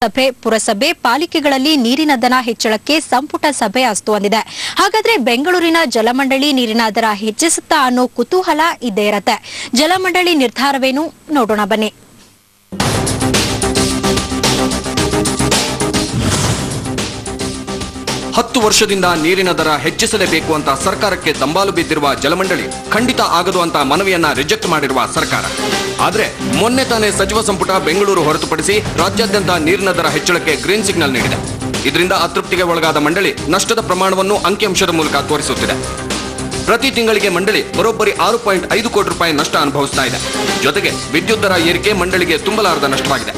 ಸಭೆ ಪುರಸಭೆ ಪಾಲಿಕೆಗಳಲ್ಲಿ ನೀರಿನ ದರ ಹೆಚ್ಚಳಕ್ಕೆ ಸಂಪುಟ ಸಭೆ ಅಸ್ತು ಅಂದಿದೆ. ಹಾಗಾದ್ರೆ ಬೆಂಗಳೂರಿನ ಜಲಮಂಡಳಿ ನೀರಿನ ದರ ಹೆಚ್ಚಿಸುತ್ತಾ ಅನ್ನೋ ಕುತೂಹಲ ಇದ್ದೇ ಇರುತ್ತೆ. ಜಲಮಂಡಳಿ ನಿರ್ಧಾರವೇನು ನೋಡೋಣ ಬನ್ನಿ. ಹತ್ತು ವರ್ಷದಿಂದ ನೀರಿನ ದರ ಹೆಚ್ಚಿಸಲೇಬೇಕು ಅಂತ ಸರ್ಕಾರಕ್ಕೆ ದಂಬಾಲು ಬಿದ್ದಿರುವ ಜಲಮಂಡಳಿ ಖಂಡಿತ ಆಗದು ಅಂತ ಮನವಿಯನ್ನ ರಿಜೆಕ್ಟ್ ಮಾಡಿರುವ ಸರ್ಕಾರ. ಆದ್ರೆ ಮೊನ್ನೆ ತಾನೇ ಸಚಿವ ಸಂಪುಟ ಬೆಂಗಳೂರು ಹೊರತುಪಡಿಸಿ ರಾಜ್ಯಾದ್ಯಂತ ನೀರಿನ ದರ ಹೆಚ್ಚಳಕ್ಕೆ ಗ್ರೀನ್ ಸಿಗ್ನಲ್ ನೀಡಿದೆ. ಇದರಿಂದ ಅತೃಪ್ತಿಗೆ ಒಳಗಾದ ಮಂಡಳಿ ನಷ್ಟದ ಪ್ರಮಾಣವನ್ನು ಅಂಕಿಅಂಶದ ಮೂಲಕ ತೋರಿಸುತ್ತಿದೆ. ಪ್ರತಿ ತಿಂಗಳಿಗೆ ಮಂಡಳಿ ಬರೋಬ್ಬರಿ 6.5 ಕೋಟಿ ರೂಪಾಯಿ ನಷ್ಟ ಅನುಭವಿಸ್ತಾ ಇದೆ. ಜೊತೆಗೆ ವಿದ್ಯುತ್ ದರ ಏರಿಕೆ ಮಂಡಳಿಗೆ ತುಂಬಲಾರದ ನಷ್ಟವಾಗಿದೆ.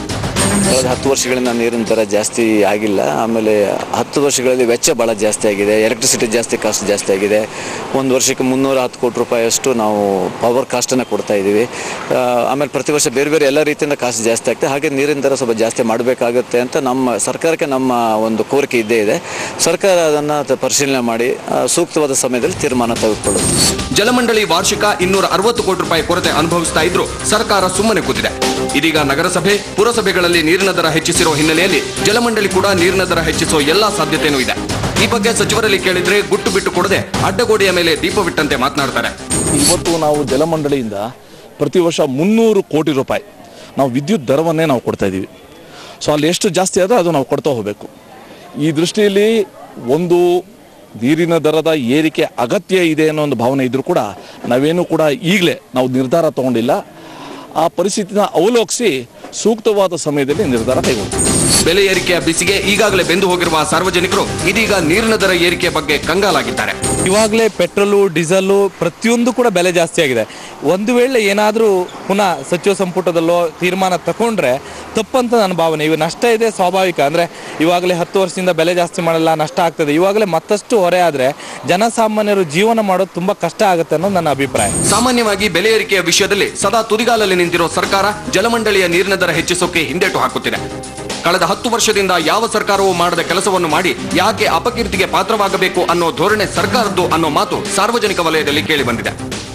10 ವರ್ಷಗಳಿಂದ ನೀರಿನ ದರ ಜಾಸ್ತಿ ಆಗಿಲ್ಲ. ಆಮೇಲೆ 10 ವರ್ಷಗಳಲ್ಲಿ ವೆಚ್ಚ ಭಾಳ ಜಾಸ್ತಿ ಆಗಿದೆ. ಎಲೆಕ್ಟ್ರಿಸಿಟಿ ಕಾಸ್ಟ್ ಜಾಸ್ತಿ ಆಗಿದೆ. ಒಂದು ವರ್ಷಕ್ಕೆ 310 ಕೋಟಿ ರೂಪಾಯಿಯಷ್ಟು ನಾವು ಪವರ್ ಕಾಸ್ಟನ್ನು ಕೊಡ್ತಾ ಇದ್ದೀವಿ. ಆಮೇಲೆ ಪ್ರತಿ ವರ್ಷ ಬೇರೆ ಬೇರೆ ಎಲ್ಲ ರೀತಿಯಿಂದ ಕಾಸ್ಟ್ ಜಾಸ್ತಿ ಆಗ್ತದೆ. ಹಾಗೆ ನೀರಿನ ದರ ಸ್ವಲ್ಪ ಜಾಸ್ತಿ ಮಾಡಬೇಕಾಗುತ್ತೆ ಅಂತ ನಮ್ಮ ಸರ್ಕಾರಕ್ಕೆ ನಮ್ಮ ಒಂದು ಕೋರಿಕೆ ಇದ್ದೇ ಇದೆ. ಸರ್ಕಾರ ಅದನ್ನು ಪರಿಶೀಲನೆ ಮಾಡಿ ಸೂಕ್ತವಾದ ಸಮಯದಲ್ಲಿ ತೀರ್ಮಾನ ತೆಗೆದುಕೊಳ್ಳುತ್ತೆ. ಜಲಮಂಡಳಿ ವಾರ್ಷಿಕ 260 ಕೋಟಿ ರೂಪಾಯಿ ಕೊರತೆ ಅನುಭವಿಸ್ತಾ ಇದ್ರು ಸರ್ಕಾರ ಸುಮ್ಮನೆ ಕೂತಿದೆ. ಇದೀಗ ನಗರಸಭೆ ಪುರಸಭೆಗಳಲ್ಲಿ ನೀರಿನ ದರ ಹೆಚ್ಚಿಸಿರೋ ಹಿನ್ನೆಲೆಯಲ್ಲಿ ಜಲಮಂಡಳಿ ಕೂಡ ನೀರಿನ ದರ ಹೆಚ್ಚಿಸೋ ಎಲ್ಲಾ ಸಾಧ್ಯತೆಯೂ ಇದೆ. ಈ ಬಗ್ಗೆ ಸಚಿವರಲ್ಲಿ ಕೇಳಿದ್ರೆ ಗುಟ್ಟು ಬಿಟ್ಟು ಕೊಡದೆ ಅಡ್ಡಗೋಡೆಯ ಮೇಲೆ ದೀಪವಿಟ್ಟಂತೆ ಮಾತನಾಡ್ತಾರೆ. ಇವತ್ತು ನಾವು ಜಲಮಂಡಳಿಯಿಂದ ಪ್ರತಿ ವರ್ಷ 300 ಕೋಟಿ ರೂಪಾಯಿ ನಾವು ವಿದ್ಯುತ್ ದರವನ್ನೇ ನಾವು ಕೊಡ್ತಾ ಇದ್ದೀವಿ. ಸೊ ಅಲ್ಲಿ ಎಷ್ಟು ಜಾಸ್ತಿ ಆದರೆ ಅದು ನಾವು ಕೊಡ್ತಾ ಹೋಗಬೇಕು. ಈ ದೃಷ್ಟಿಯಲ್ಲಿ ಒಂದು ನೀರಿನ ದರದ ಏರಿಕೆ ಅಗತ್ಯ ಇದೆ ಅನ್ನೋ ಒಂದು ಭಾವನೆ ಇದ್ರೂ ಕೂಡ ನಾವೇನು ಕೂಡ ಈಗಲೇ ನಾವು ನಿರ್ಧಾರ ತಗೊಂಡಿಲ್ಲ. ಆ ಪರಿಸ್ಥಿತಿನ ಅವಲೋಕಿಸಿ ಸೂಕ್ತವಾದ ಸಮಯದಲ್ಲಿ ನಿರ್ಧಾರ ಕೈಗೊಳ್ತೀವಿ. ಬೆಲೆ ಏರಿಕೆಯ ಬಿಸಿಗೆ ಈಗಾಗಲೇ ಬೆಂದು ಹೋಗಿರುವ ಸಾರ್ವಜನಿಕರು ಇದೀಗ ನೀರಿನ ದರ ಏರಿಕೆ ಬಗ್ಗೆ ಕಂಗಾಲಾಗಿದ್ದಾರೆ. ಇವಾಗಲೇ ಪೆಟ್ರೋಲು ಡೀಸೆಲ್ ಪ್ರತಿಯೊಂದು ಕೂಡ ಬೆಲೆ ಜಾಸ್ತಿ ಆಗಿದೆ. ಒಂದು ವೇಳೆ ಏನಾದರೂ ಪುನಃ ಸಚಿವ ಸಂಪುಟದಲ್ಲೋ ತೀರ್ಮಾನ ತಗೊಂಡ್ರೆ ತಪ್ಪಂತ ನನ್ನ ಭಾವನೆ. ಇವು ನಷ್ಟ ಇದೆ ಸ್ವಾಭಾವಿಕ. ಅಂದರೆ ಇವಾಗಲೇ 10 ವರ್ಷದಿಂದ ಬೆಲೆ ಜಾಸ್ತಿ ಮಾಡಲ್ಲ, ನಷ್ಟ ಆಗ್ತದೆ. ಇವಾಗಲೇ ಮತ್ತಷ್ಟು ಹೊರೆ ಆದರೆ ಜನಸಾಮಾನ್ಯರು ಜೀವನ ಮಾಡೋದು ತುಂಬ ಕಷ್ಟ ಆಗುತ್ತೆ ಅನ್ನೋದು ನನ್ನ ಅಭಿಪ್ರಾಯ. ಸಾಮಾನ್ಯವಾಗಿ ಬೆಲೆ ಏರಿಕೆಯ ವಿಷಯದಲ್ಲಿ ಸದಾ ತುದಿಗಾಲಲ್ಲಿ ನಿಂತಿರೋ ಸರ್ಕಾರ ಜಲಮಂಡಳಿಯ ನೀರಿನ ದರ ಹೆಚ್ಚಿಸೋಕೆ ಹಿಂದೇಟು ಹಾಕುತ್ತಿದೆ. ಕಳೆದ 10 ವರ್ಷದಿಂದ ಯಾವ ಸರ್ಕಾರವೂ ಮಾಡದ ಕೆಲಸವನ್ನು ಮಾಡಿ ಯಾಕೆ ಅಪಕೀರ್ತಿಗೆ ಪಾತ್ರವಾಗಬೇಕು ಅನ್ನೋ ಧೋರಣೆ ಸರ್ಕಾರದ್ದು ಅನ್ನೋ ಮಾತು ಸಾರ್ವಜನಿಕ ವಲಯದಲ್ಲಿ ಕೇಳಿ ಬಂದಿದೆ.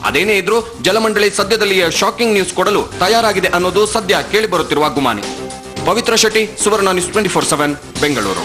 ಅದೇನೇ ಇದ್ರೂ ಜಲಮಂಡಳಿ ಸದ್ಯದಲ್ಲಿಯೇ ಶಾಕಿಂಗ್ ನ್ಯೂಸ್ ಕೊಡಲು ತಯಾರಾಗಿದೆ ಅನ್ನೋದು ಸದ್ಯ ಕೇಳಿ ಬರುತ್ತಿರುವ ಗುಮಾನಿ. ಪವಿತ್ರ ಶೆಟ್ಟಿ, ಸುವರ್ಣ ನ್ಯೂಸ್ 24/7 ಬೆಂಗಳೂರು.